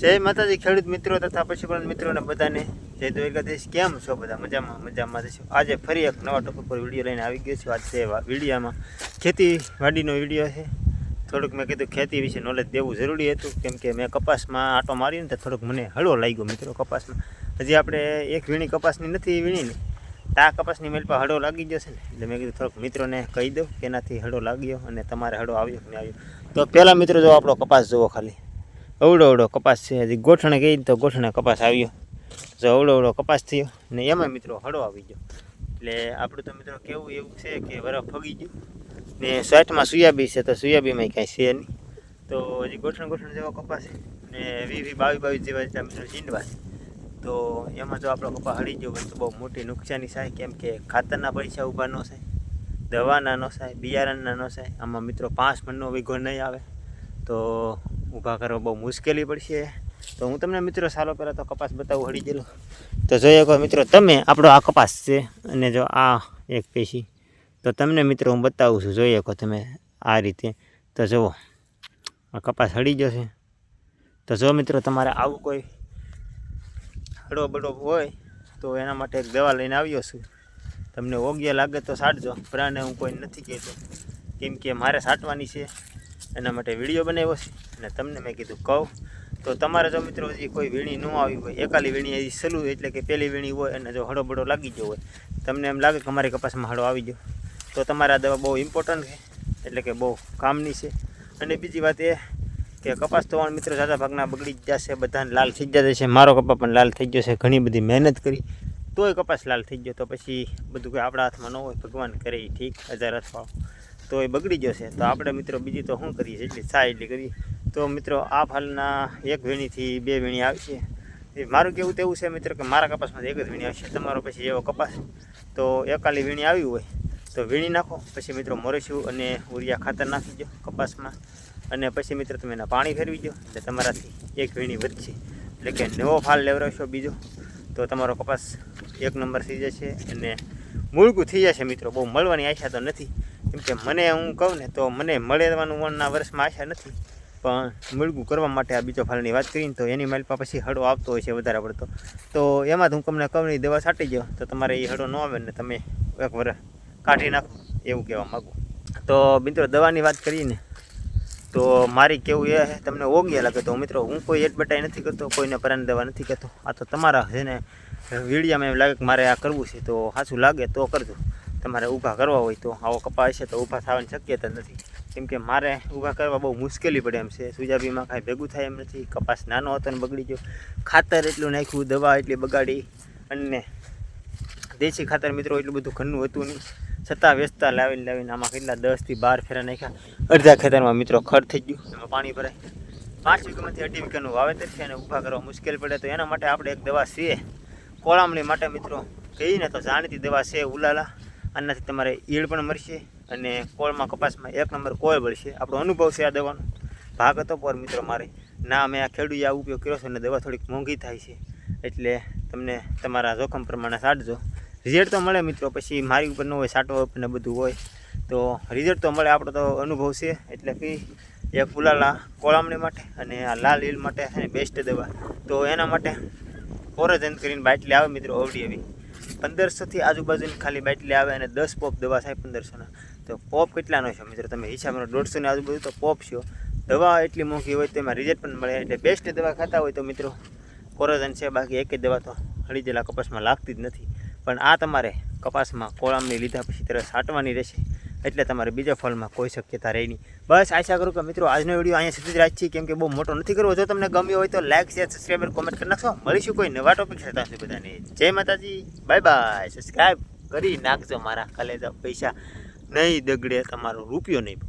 જય માતાજી ખેડૂત મિત્રો તથા પશુપાલન મિત્રોને બધાને જય દ્વારકાધીશ. કેમ છો બધા? મજામાં જશો. આજે ફરી એક નવા ટોપિક પર વિડીયો લઈને આવી ગયો છું. આજે વિડીયોમાં ખેતીવાડીનો વિડીયો છે. થોડુંક મેં કીધું ખેતી વિશે નોલેજ દેવું જરૂરી હતું, કેમ કે મેં કપાસમાં આંટો માર્યો ને તો થોડુંક મને હળવો લાગ્યો મિત્રો કપાસમાં. હજી આપણે એક વીણી કપાસની નથી વીણીને, આ કપાસની મેલ પર હળવો લાગી જશે ને, એટલે મેં કીધું થોડુંક મિત્રોને કહી દઉં કે એનાથી હળવો લાગ્યો અને તમારે હળવો આવ્યો કે નહીં આવ્યો. તો પહેલાં મિત્રો જો આપણો કપાસ જુઓ, ખાલી અવડો કપાસ છે. હજી ગોઠણે ગઈ તો ગોઠણે કપાસ આવ્યો, જો અવડો કપાસ થયો ને એમાં મિત્રો હળો આવી ગયો. એટલે આપણું તો મિત્રો કેવું એવું છે કે બરફ ફગી ગયું ને 60માં સોયાબી છે, તો સોયાબીમાં કાંઈ છે નહીં. તો હજી ગોઠણ જેવો કપાસ ને 20-22 જેવા જેટલા મિત્રો ચીંડવા છે. તો એમાં જો આપણો કપાસ હળી ગયો હોય તો બહુ મોટી નુકસાની થાય, કેમ કે ખાતરના પૈસા ઊભા ન થાય, દવાના ન થાય, બિયારણના ન થાય. આમાં મિત્રો 5 મણનો વીઘો નહીં આવે તો ઊભા કરવા બહુ મુશ્કેલી પડશે. તો હું તમને મિત્રો સાલો પહેલાં તો કપાસ બતાવું હળી ગયેલો. તો જોઈએ કહો મિત્રો તમે, આપણો આ કપાસ છે અને જો આ એક પેશી, તો તમને મિત્રો હું બતાવું છું. જોઈએ કહો તમે આ રીતે. તો જુઓ આ કપાસ હળી ગયો છે. તો જો મિત્રો તમારે આવું કોઈ હળો બળો હોય તો એના માટે એક દવા લઈને આવ્યો છું. તમને યોગ્ય લાગે તો છાંટજો, પ્રાણે હું કોઈ નથી કહેતો, કેમ કે મારે છાંટવાની છે એના માટે વિડીયો બનાવ્યો છે અને તમને મેં કીધું કહું. તો તમારે જો મિત્રો હજી કોઈ વીણી ન આવી હોય, એકાલી વીણી હજી સલું એટલે કે પહેલી વીણી હોય અને જો હળો બળો લાગી ગયો હોય, તમને એમ લાગે કે અમારી કપાસમાં હળો આવી ગયો, તો તમારે આ દવા બહુ ઇમ્પોર્ટન્ટ છે, એટલે કે બહુ કામની છે. અને બીજી વાત એ કે કપાસ તો મિત્રો ઝાઝા ભાગના બગડી જ જશે, બધાને લાલ થઈ જ જશે. મારો કપાસ પણ લાલ થઈ ગયો છે, ઘણી બધી મહેનત કરી તોય કપાસ લાલ થઈ ગયો. તો પછી બધું કંઈ આપણા હાથમાં ન હોય, ભગવાન કરે એ ઠીક, 1000 અથવા તો એ બગડી જશે. તો આપણે મિત્રો બીજી તો શું કરીએ, જેટલી થાય એટલી કરીએ. તો મિત્રો આ ફાલના એક વીણીથી 2 વીણી આવશે. મારું કેવું તેવું છે મિત્રો કે મારા કપાસમાંથી એક જ વીણી આવશે. તમારો પછી એવો કપાસ તો એકાલી વીણી આવી હોય તો વીણી નાખો, પછી મિત્રો મોરેશું અને ઉરિયા ખાતર નાખી દો કપાસમાં, અને પછી મિત્રો તમે એના પાણી ફેરવી દો, એટલે તમારાથી એક વીણી વધશે, એટલે કે નવો ફાલ લેવડાવશો બીજો, તો તમારો કપાસ 1 નંબર થઈ જશે અને મૂળગું થઈ જશે. મિત્રો બહુ મળવાની આશા તો નથી, કેમ કે મને હું કહું ને તો મને મળવાનું વણના વર્ષમાં આશા નથી, પણ મૂળગું કરવા માટે આ બીજો ફાલની વાત કરીને તો એની માલપા પછી હળો આવતો હોય છે વધારે પડતો. તો એમાં હું તમને કહું નહીં, દવા છાંટી જાઓ તો તમારે એ હળો ન આવે ને તમે 1 વર્ષ કાઢી નાખો, એવું કહેવા માગું. તો મિત્રો દવાની વાત કરીને તો મારી કેવું એ તમને યોગ્ય લાગે તો મિત્રો હું કોઈ એડવર્ટાઈ નથી કરતો, કોઈને પરાની દવા નથી કહેતો. આ તો તમારા છે ને વિડીયામાં એમ લાગે કે મારે આ કરવું છે તો સાચું લાગે તો કરજો. તમારે ઊભા કરવા હોય તો આવો કપાસ છે તો ઊભા થવાની શક્યતા નથી, કેમ કે મારે ઊભા કરવા બહુ મુશ્કેલી પડે એમ છે. સુજાબીમાં કાંઈ ભેગું થાય એમ નથી, કપાસ નાનો હતો ને બગડી ગયો, ખાતર એટલું નાખ્યું, દવા એટલી બગાડી, અને દેશી ખાતર મિત્રો એટલું બધું ઘરનું હતું નહીં, છતાં વેચતા લાવીને આમાં કેટલા 10 થી 12 ફેરા નાખ્યા. અડધા ખેતરમાં મિત્રો ખડ થઈ ગયું, એમાં પાણી ભરાય. 5 વીઘામાંથી 2.5 વીઘાનું વાવેતર છે અને ઊભા કરવા મુશ્કેલ પડે. તો એના માટે આપણે એક દવા છે કોળામણી માટે મિત્રો કહીને તો જાણીતી દવા છે ઉલાલા. આનાથી તમારે ઈયળ પણ મળશે અને કોળમાં કપાસમાં 1 નંબર કોળ મળશે. આપણો અનુભવ છે આ દવાનો, ભાગ હતો પર મિત્રો મારે ના, મેં આ ખેડૂએ આ ઉપયોગ કર્યો છે અને દવા થોડીક મોંઘી થાય છે, એટલે તમને તમારા જોખમ પ્રમાણે છાંટજો. રિઝલ્ટ તો મળે મિત્રો, પછી મારી ઉપર ન હોય, છાંટવા ઉપર ને બધું હોય તો રિઝલ્ટ તો મળે. આપણો તો અનુભવ છે, એટલે કે એક ઉલાલા કોળામણી માટે અને આ લાલ ઈલ માટે છે ને બેસ્ટ દવા. તો એના માટે કોરોજન કરીને બાટલી આવે મિત્રો, અવડી એવી 1500થી આજુબાજુની ખાલી બાટલી આવે અને 10 પોપ દવા થાય 1500ના. તો પોપ કેટલાનો છે મિત્રો તમે હિસાબ કરો, 150ની આજુબાજુ તો પોપ છે. દવા એટલી મોંઘી હોય તો એમાં રિઝલ્ટ પણ મળે, એટલે બેસ્ટ દવા ખાતા હોય તો મિત્રો કોરોજન છે. બાકી એક જ દવા તો હળી ગયેલા કપાસમાં લાગતી જ નથી. પણ આ તમારે કપાસમાં કોળામણી લીધા પછી તરત છાંટવાની રહેશે, એટલે તમારે બીજા ફળમાં કોઈ શક્યતા રહી નહીં. બસ આશા કરું કે મિત્રો આજનો વિડીયો અહીંયા સુધી જ રાખીએ, કેમ કે બહુ મોટો નથી કરવો. જો તમને ગમ્યો હોય તો લાઈક, શેર, સબસ્ક્રાઈબર, કોમેન્ટ કરી નાખશો. મળીશું કોઈ નવા ટોપિક સાથે. બધાને જય માતાજી, બાય બાય. સબસ્ક્રાઈબ કરી નાખજો મારા કલેજા, પૈસા નહીં દગડે, તમારો રૂપિયો નહીં.